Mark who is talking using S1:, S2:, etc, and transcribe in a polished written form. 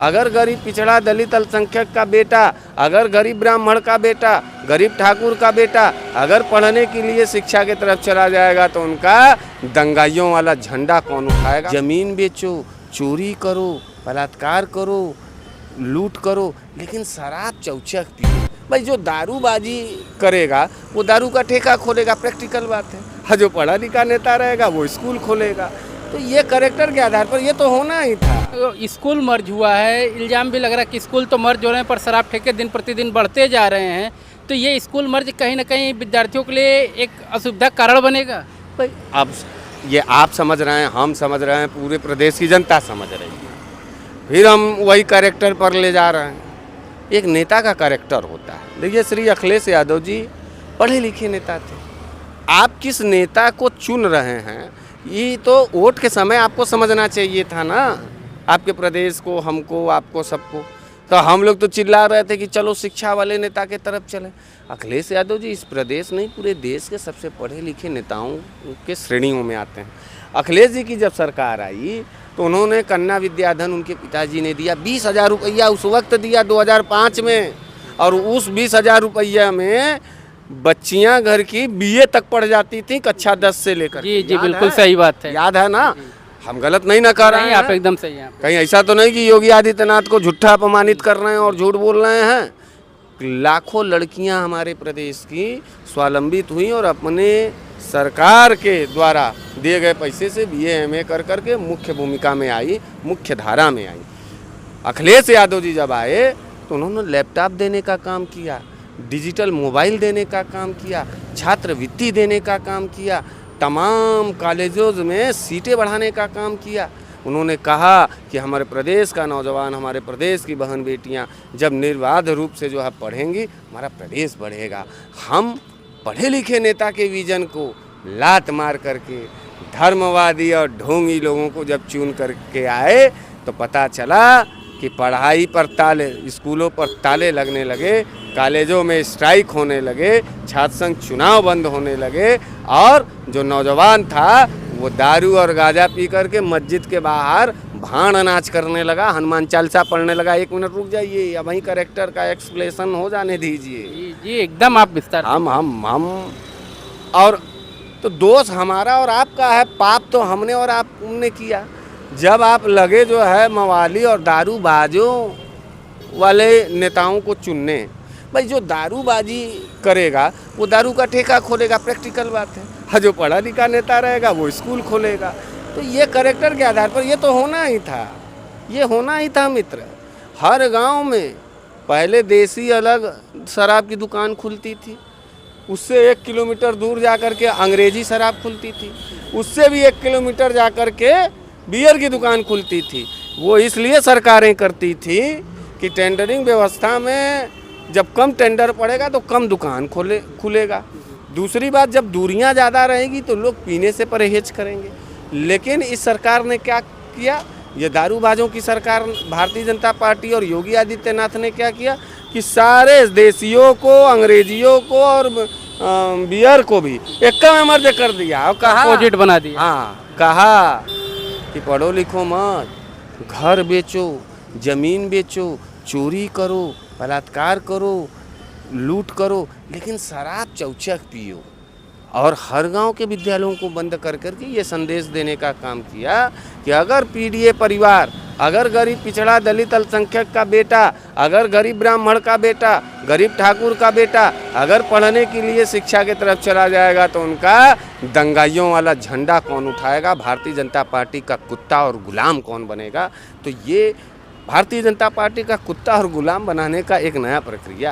S1: अगर गरीब पिछड़ा दलित अल्पसंख्यक का बेटा, अगर गरीब ब्राह्मण का बेटा, गरीब ठाकुर का बेटा अगर पढ़ने के लिए शिक्षा की तरफ चला जाएगा तो उनका दंगाइयों वाला झंडा कौन उठाएगा। जमीन बेचो, चोरी करो, बलात्कार करो, लूट करो, लेकिन शराब चौचक पियो। भाई जो दारूबाजी करेगा वो दारू का ठेका खोलेगा, प्रैक्टिकल बात है। जो पढ़ा लिखा नेता रहेगा वो स्कूल खोलेगा। तो ये कैरेक्टर के आधार पर ये तो होना ही था।
S2: स्कूल मर्ज हुआ है, इल्ज़ाम भी लग रहा है कि स्कूल तो मर्ज हो रहे हैं पर शराब ठेके दिन प्रतिदिन बढ़ते जा रहे हैं। तो ये स्कूल मर्ज कहीं ना कहीं विद्यार्थियों के लिए एक असुविधा कारण बनेगा।
S1: भाई अब ये आप समझ रहे हैं, हम समझ रहे हैं, पूरे प्रदेश की जनता समझ रही है, फिर हम वही कैरेक्टर पर ले जा रहे हैं। एक नेता का कैरेक्टर होता है। देखिए श्री अखिलेश यादव जी पढ़े लिखे नेता थे। आप किस नेता को चुन रहे हैं ये तो वोट के समय आपको समझना चाहिए था ना, आपके प्रदेश को, हमको, आपको, सबको। तो हम लोग तो चिल्ला रहे थे कि चलो शिक्षा वाले नेता के तरफ चले। अखिलेश यादव जी इस प्रदेश नहीं पूरे देश के सबसे पढ़े लिखे नेताओं के श्रेणियों में आते हैं। अखिलेश जी की जब सरकार आई तो उन्होंने कन्या विद्याधन उनके पिताजी ने दिया, 20,000 रुपया उस वक्त दिया 2005 में। और उस 20,000 रुपया में बच्चियां घर की बीए तक पढ़ जाती थी, कक्षा 10 से लेकर।
S2: जी बिल्कुल सही बात है,
S1: याद है ना। हम गलत नहीं ना कर रहे हैं,
S2: आप एकदम सही हैं।
S1: कहीं ऐसा तो नहीं कि योगी आदित्यनाथ को झूठा अपमानित कर रहे हैं और झूठ बोल रहे हैं। लाखों लड़कियां हमारे प्रदेश की स्वावलंबित हुई और अपने सरकार के द्वारा दिए गए पैसे से बीए एमए कर करके मुख्य भूमिका में आई, मुख्य धारा में आई। अखिलेश यादव जी जब आए तो उन्होंने लैपटॉप देने का काम किया, डिजिटल मोबाइल देने का काम किया, छात्रवृत्ति देने का काम किया, तमाम कॉलेजों में सीटें बढ़ाने का काम किया। उन्होंने कहा कि हमारे प्रदेश का नौजवान, हमारे प्रदेश की बहन बेटियां जब निर्बाध रूप से जो है पढ़ेंगी, हमारा प्रदेश बढ़ेगा। हम पढ़े लिखे नेता के विजन को लात मार करके धर्मवादी और ढोंगी लोगों को जब चुन करके आए तो पता चला कि पढ़ाई पर ताले, स्कूलों पर ताले लगने लगे, कॉलेजों में स्ट्राइक होने लगे, छात्र संघ चुनाव बंद होने लगे और जो नौजवान था वो दारू और गांजा पी करके मस्जिद के बाहर भाण नाच करने लगा, हनुमान चालीसा पढ़ने लगा। 1 मिनट रुक जाइए, अब वहीं कैरेक्टर का एक्सप्लेनेशन हो जाने दीजिए।
S2: जी एकदम आप विस्तार।
S1: हम और तो दोष हमारा और आपका है, पाप तो हमने और आपने किया। जब आप लगे जो है मवाली और दारूबाजों वाले नेताओं को चुनने। भाई जो दारूबाजी करेगा वो दारू का ठेका खोलेगा, प्रैक्टिकल बात है। जो पढ़ा लिखा नेता रहेगा वो स्कूल खोलेगा। तो ये कैरेक्टर के आधार पर ये तो होना ही था, ये होना ही था मित्र। हर गांव में पहले देसी अलग शराब की दुकान खुलती थी, उससे 1 किलोमीटर दूर जा कर के अंग्रेजी शराब खुलती थी, उससे भी 1 किलोमीटर जा कर के बियर की दुकान खुलती थी। वो इसलिए सरकारें करती थी कि टेंडरिंग व्यवस्था में जब कम टेंडर पड़ेगा तो कम दुकान खुलेगा। दूसरी बात, जब दूरियां ज़्यादा रहेगी तो लोग पीने से परहेज करेंगे। लेकिन इस सरकार ने क्या किया, ये दारूबाजों की सरकार भारतीय जनता पार्टी और योगी आदित्यनाथ ने क्या किया कि सारे देसियों को, अंग्रेजियों को और बियर को भी एक में मर्ज कर दिया और कहा
S2: अपोजिट बना दिया।
S1: हाँ, कहा कि पढ़ो लिखो मत, घर बेचो, जमीन बेचो, चोरी करो, बलात्कार करो, लूट करो, लेकिन शराब चौचक पियो। और हर गांव के विद्यालयों को बंद कर करके ये संदेश देने का काम किया कि अगर पीडीए परिवार, अगर गरीब पिछड़ा दलित अल्पसंख्यक का बेटा, अगर गरीब ब्राह्मण का बेटा, गरीब ठाकुर का बेटा अगर पढ़ने के लिए शिक्षा की तरफ चला जाएगा तो उनका दंगाइयों वाला झंडा कौन उठाएगा, भारतीय जनता पार्टी का कुत्ता और गुलाम कौन बनेगा। तो ये भारतीय जनता पार्टी का कुत्ता और गुलाम बनाने का एक नया प्रक्रिया।